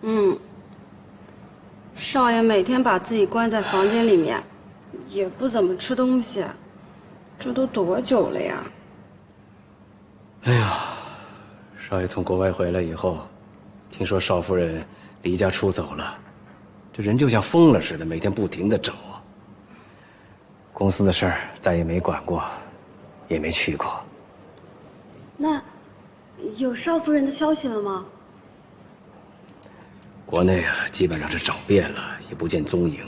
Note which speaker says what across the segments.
Speaker 1: 嗯，少爷每天把自己关在房间里面，也不怎么吃东西，这都多久了呀？
Speaker 2: 哎呀，少爷从国外回来以后，听说少夫人离家出走了，这人就像疯了似的，每天不停地找。公司的事儿再也没管过，也没去过。
Speaker 1: 那有少夫人的消息了吗？
Speaker 2: 国内啊，基本上是找遍了，也不见踪影。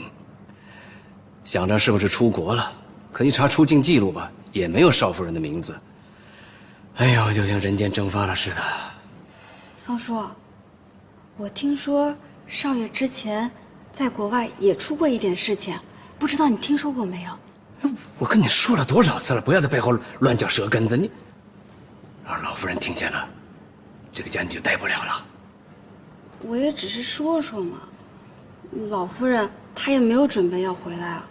Speaker 2: 想着是不是出国了，可一查出境记录吧，也没有少夫人的名字。哎呦，就像人间蒸发了似的。
Speaker 1: 方叔，我听说少爷之前在国外也出过一点事情，不知道你听说过没有？
Speaker 2: 我跟你说了多少次了，不要在背后乱嚼舌根子，你让老夫人听见了，这个家你就待不了了。
Speaker 1: 我也只是说说嘛，老夫人她也没有准备要回来啊。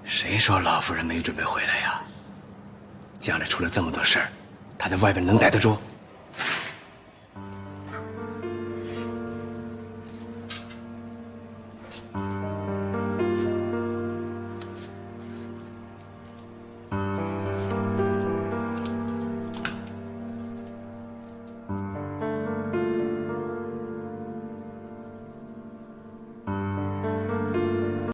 Speaker 2: 谁说老夫人没准备回来呀？家里出了这么多事儿，她在外边能待得住？